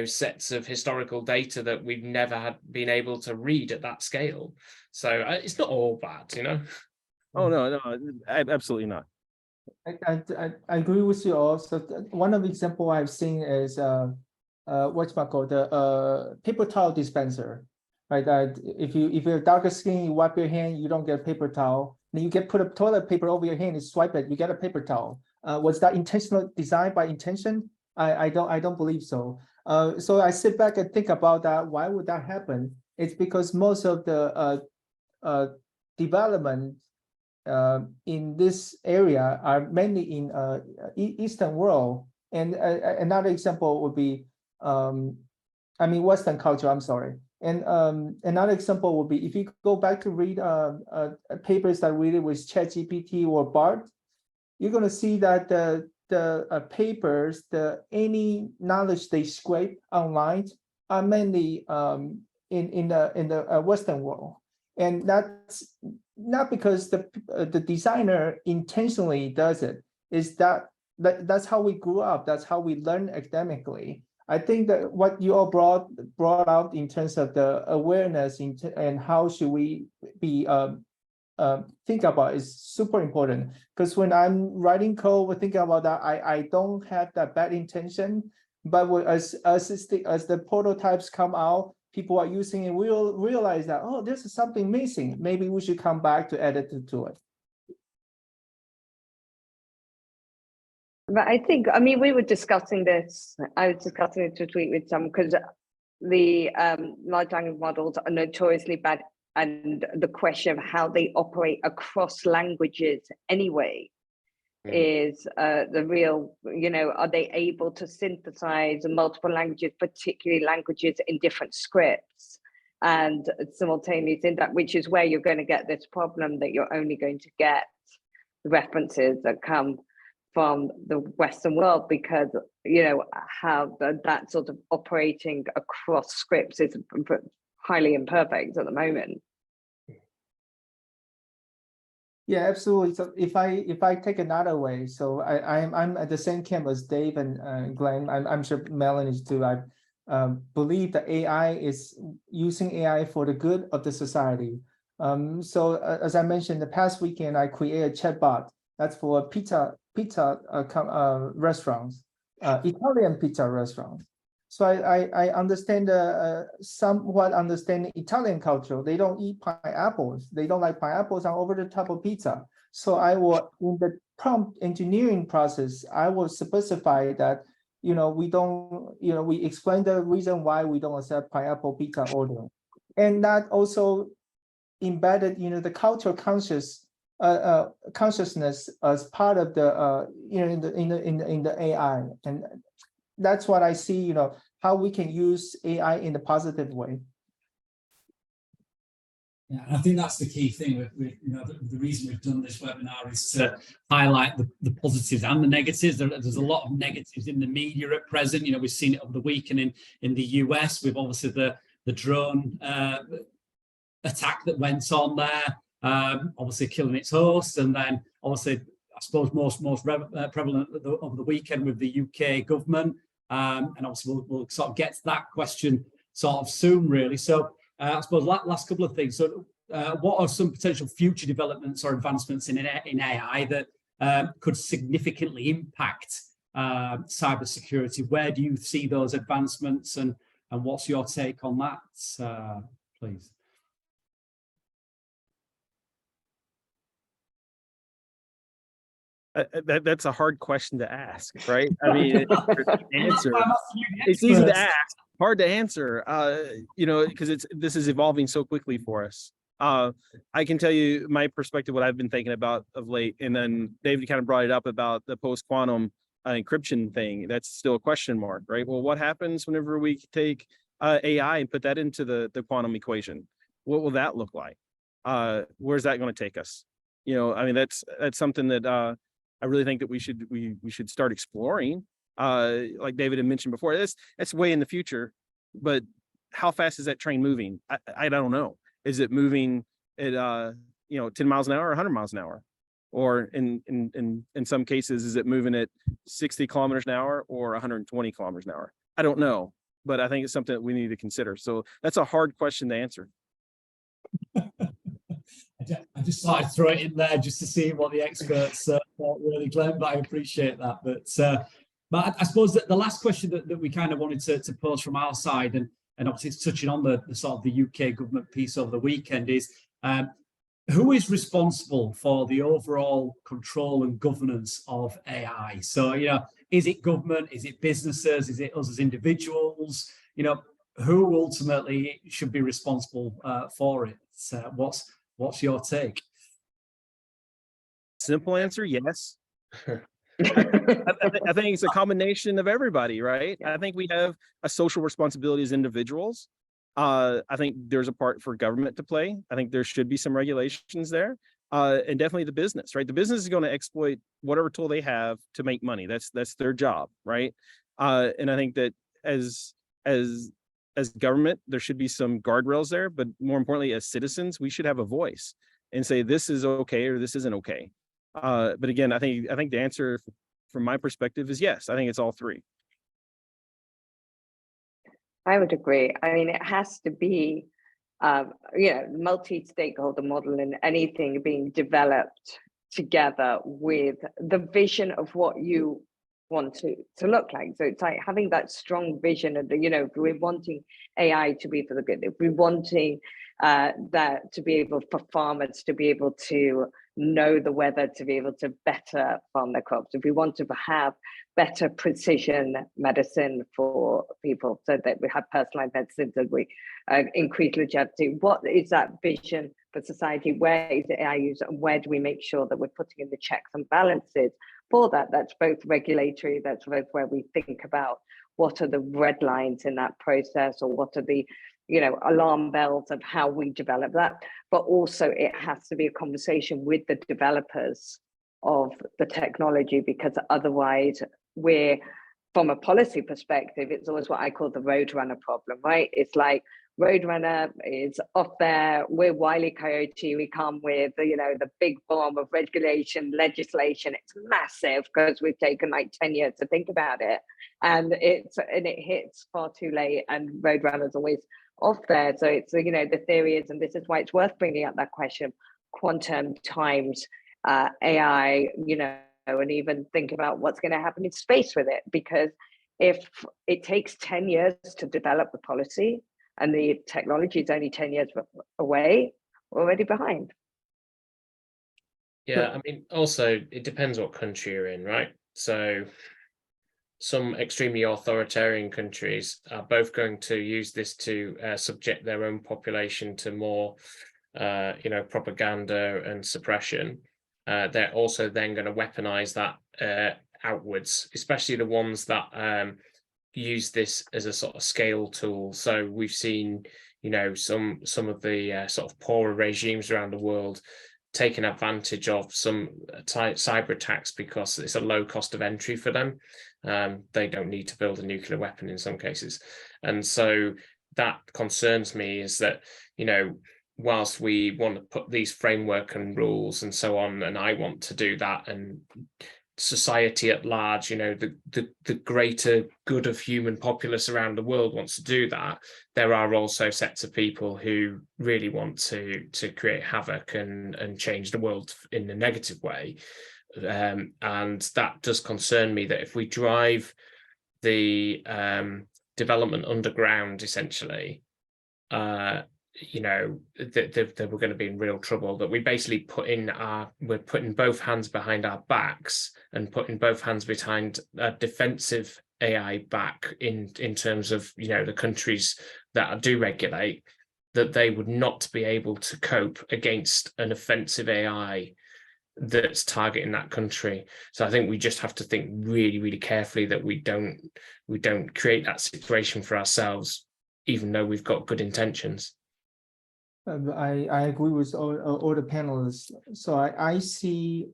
sets of historical data that we've never been able to read at that scale. So it's not all bad, Oh, no, absolutely not. I agree with you also. One of the example I've seen is whatchamacallit, the paper towel dispenser, right? If you're darker skin, you wipe your hand, you don't get a paper towel. Then you put a toilet paper over your hand, you swipe it, you get a paper towel. Was that intentional design by intention? I don't believe so. So I sit back and think about that. Why would that happen? It's because most of the development in this area are mainly in Eastern world. And another example would be, Western culture, I'm sorry. And another example would be, if you go back to read papers that read it with ChatGPT or BART, you're going to see that the papers, any knowledge they scrape online are mainly in the Western world. And that's not because the designer intentionally does it. Is that's how we grew up. That's how we learn academically. I think that what you all brought out in terms of the awareness and how should we be think about is super important. Because when I'm writing code, we're thinking about that. I don't have that bad intention, but as the prototypes come out, people are using it, we'll realize that, oh, this is something missing. Maybe we should come back to edit to it. But I think, we were discussing this. I was discussing it to tweet with some, because the large language models are notoriously bad, and the question of how they operate across languages anyway is the real, are they able to synthesize multiple languages, particularly languages in different scripts, and simultaneously in that, which is where you're going to get this problem that you're only going to get references that come from the Western world, because how that sort of operating across scripts is highly imperfect at the moment. Yeah, absolutely. So if I take another way, so I'm at the same camp as Dave and Glenn. I'm sure Melanie is too. I believe that AI is using AI for the good of the society. So as I mentioned, the past weekend I created a chatbot that's for pizza restaurants, Italian pizza restaurants. So I understand somewhat understand Italian culture. They don't eat pineapples. They don't like pineapples on over the top of pizza. So I will, in the prompt engineering process, I will specify that we don't, we explain the reason why we don't accept pineapple pizza order, and that also embedded the cultural consciousness as part of the in the AI. And that's what I see, how we can use AI in a positive way. Yeah, and I think that's the key thing. The reason we've done this webinar is to highlight the positives and the negatives. There's a lot of negatives in the media at present. We've seen it over the weekend in the US with obviously the drone attack that went on there, obviously killing its host, and then obviously I suppose most prevalent over the weekend with the UK government. And obviously we'll sort of get to that question sort of soon, really. So I suppose last couple of things. So what are some potential future developments or advancements in AI that could significantly impact cybersecurity? Where do you see those advancements, and what's your take on that, please? That's a hard question to ask, right? I mean, answer. It's easy to ask, hard to answer. Because this is evolving so quickly for us. I can tell you my perspective, what I've been thinking about of late, and then David kind of brought it up about the post-quantum encryption thing. That's still a question mark, right? Well, what happens whenever we take AI and put that into the quantum equation? What will that look like? Where's that going to take us? That's something that I really think that we should start exploring. Like David had mentioned before, that's way in the future, but how fast is that train moving? I don't know. Is it moving at 10 miles an hour or 100 miles an hour? Or in some cases, is it moving at 60 kilometers an hour or 120 kilometers an hour? I don't know, but I think it's something that we need to consider. So that's a hard question to answer. I just thought I'd throw it in there just to see what the experts thought, really, Glenn, but I appreciate that. But I suppose that the last question that we kind of wanted to pose from our side, and obviously it's touching on the sort of the UK government piece over the weekend, is who is responsible for the overall control and governance of AI? So, is it government? Is it businesses? Is it us as individuals? Who ultimately should be responsible for it? So what's your take? Simple answer, yes. I think it's a combination of everybody, right? I think we have a social responsibility as individuals. I think there's a part for government to play. I think there should be some regulations there, and definitely the business, right? The business is going to exploit whatever tool they have to make money. That's their job, right? And I think that as government, there should be some guardrails there, but more importantly, as citizens, we should have a voice and say this is okay or this isn't okay. But again, I think the answer from my perspective is yes. I think it's all three. I would agree. I mean, it has to be, multi-stakeholder model and anything being developed together with the vision of what you want to look like. So it's like having that strong vision of if we're wanting AI to be for the good, if we're wanting that to be able for farmers to be able to know the weather, to be able to better farm their crops, if we want to have better precision medicine for people so that we have personalized medicine, that we increase longevity, what is that vision for society? Where is the AI used, and where do we make sure that we're putting in the checks and balances for that? That's both regulatory, that's both where we think about what are the red lines in that process, or what are the alarm bells of how we develop that. But also it has to be a conversation with the developers of the technology, because otherwise we're, from a policy perspective, it's always what I call the Roadrunner problem, right? It's like Roadrunner is off there, we're Wile E. Coyote, we come with the big bomb of regulation, legislation. It's massive because we've taken like 10 years to think about it, and it hits far too late, and Roadrunner's always off there. So it's the theory is, and this is why it's worth bringing up that question, quantum times AI, and even think about what's going to happen in space with it, because if it takes 10 years to develop the policy and the technology is only 10 years away, we're already behind. Yeah, I mean, also it depends what country you're in, right? So some extremely authoritarian countries are both going to use this to subject their own population to more, propaganda and suppression. They're also then going to weaponize that outwards, especially the ones that use this as a sort of scale tool. So we've seen, some of the sort of poorer regimes around the world taking advantage of some cyber attacks because it's a low cost of entry for them. They don't need to build a nuclear weapon in some cases. And so that concerns me, is that, whilst we want to put these framework and rules and so on, and I want to do that, and society at large, the greater good of human populace around the world wants to do that, there are also sets of people who really want to create havoc and change the world in a negative way. And that does concern me, that if we drive the development underground, essentially, that we're going to be in real trouble, that we basically we're putting both hands behind our backs and putting both hands behind a defensive AI back in terms of, the countries that do regulate, that they would not be able to cope against an offensive AI that's targeting that country. So I think we just have to think really, really carefully that we don't create that situation for ourselves, even though we've got good intentions. I agree with all the panelists. So I see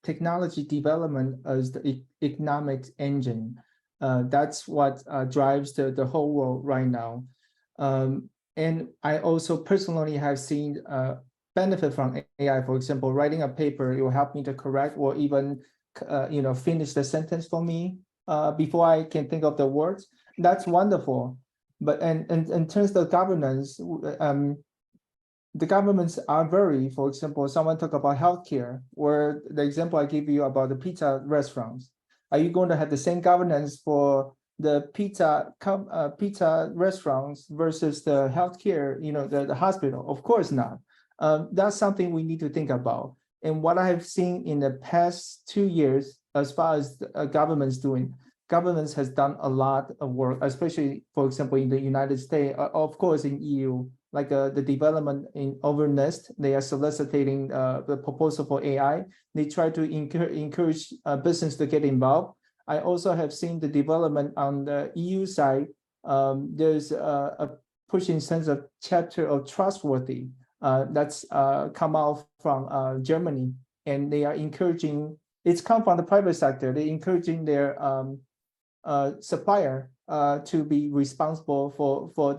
technology development as the economic engine. That's what drives the whole world right now. And I also personally have seen benefit from AI. For example, writing a paper, it will help me to correct or even finish the sentence for me before I can think of the words. That's wonderful. But in terms of governance, the governments are very, for example, someone talk about healthcare, or the example I give you about the pizza restaurants. Are you going to have the same governance for the pizza restaurants versus the healthcare, the hospital? Of course not. That's something we need to think about. And what I have seen in the past 2 years, as far as governments has done a lot of work, especially, for example, in the United States, of course, in EU, like the development over NIST, they are soliciting the proposal for AI. They try to encourage business to get involved. I also have seen the development on the EU side. There's a pushing sense of chapter of trustworthy that's come out from Germany, and they are encouraging. It's come from the private sector. They're encouraging their supplier to be responsible for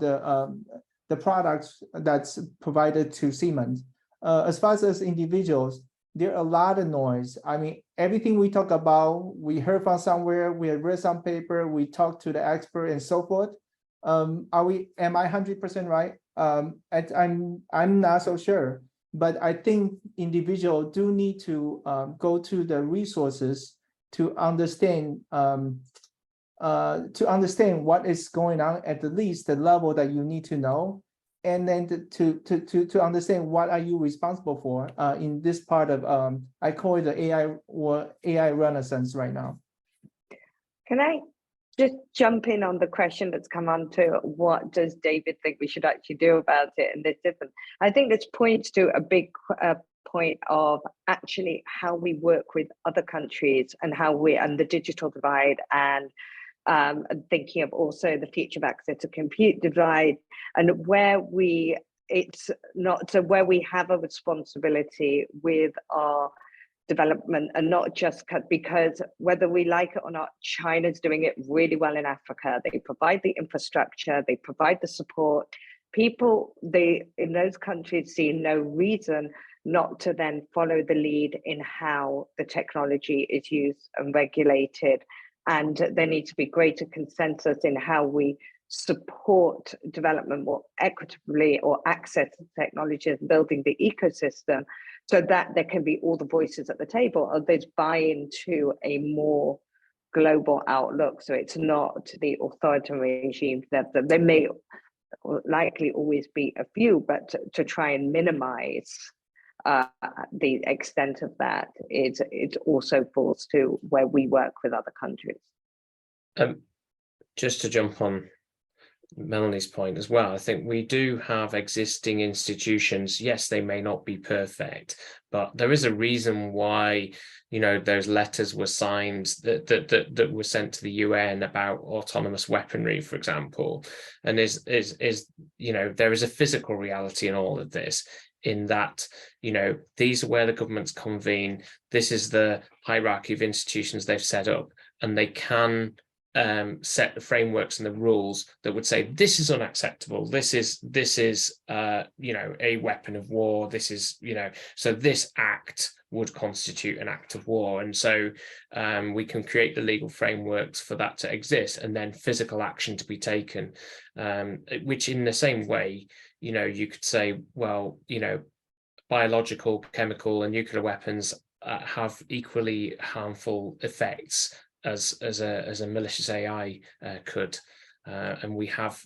the products that's provided to Siemens. As far as individuals, there are a lot of noise. I mean, everything we talk about, we heard from somewhere, we have read some paper, we talked to the expert and so forth. Am I 100% right? I'm not so sure, but I think individuals do need to go to the resources to understand what is going on at the least the level that you need to know, and then to understand what are you responsible for in this part of I call it the AI renaissance right now. Can I just jump in on the question that's come on to what does David think we should actually do about it? And there's different. I think this points to a big point of actually how we work with other countries and and the digital divide, and thinking of also the future of access to compute divide, and where we have a responsibility with our development, and not just because whether we like it or not, China's doing it really well in Africa. They provide the infrastructure, they provide the support. People in those countries see no reason not to then follow the lead in how the technology is used and regulated. And there needs to be greater consensus in how we support development more equitably, or access to technologies, building the ecosystem, so that there can be all the voices at the table, or there's buy-in to a more global outlook. So it's not the authoritarian regime that there may likely always be a few, but to try and minimize the extent of that, it also falls to where we work with other countries. Just to jump on Melanie's point as well, I think we do have existing institutions. Yes, they may not be perfect, but there is a reason why, those letters were signed that were sent to the UN about autonomous weaponry, for example. And there is a physical reality in all of this, in that, these are where the governments convene. This is the hierarchy of institutions they've set up, and they can set the frameworks and the rules that would say this is unacceptable. This is a weapon of war. This is so this act would constitute an act of war, and so we can create the legal frameworks for that to exist, and then physical action to be taken, which in the same way, you could say, well, biological, chemical, and nuclear weapons have equally harmful effects as a malicious AI could, and we have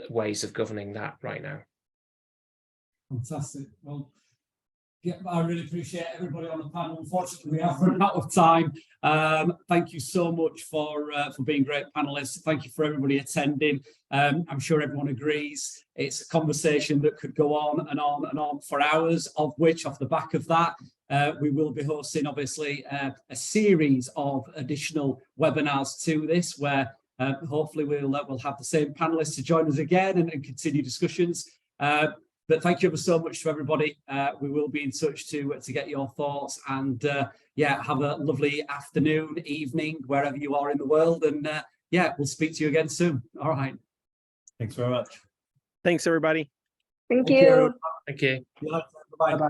ways of governing that right now. Fantastic. Well, yeah, I really appreciate everybody on the panel. Unfortunately, we have run out of time. Thank you so much for being great panelists. Thank you for everybody attending. I'm sure everyone agrees it's a conversation that could go on and on and on for hours, of which, off the back of that, we will be hosting, obviously, a series of additional webinars to this, where hopefully we'll have the same panelists to join us again and continue discussions. But thank you ever so much to everybody. We will be in touch to get your thoughts, and yeah, have a lovely afternoon, evening, wherever you are in the world. And yeah, we'll speak to you again soon. All right. Thanks very much. Thank everybody. Thank Thank you, you. everyone. Thank you. Bye. Bye-bye.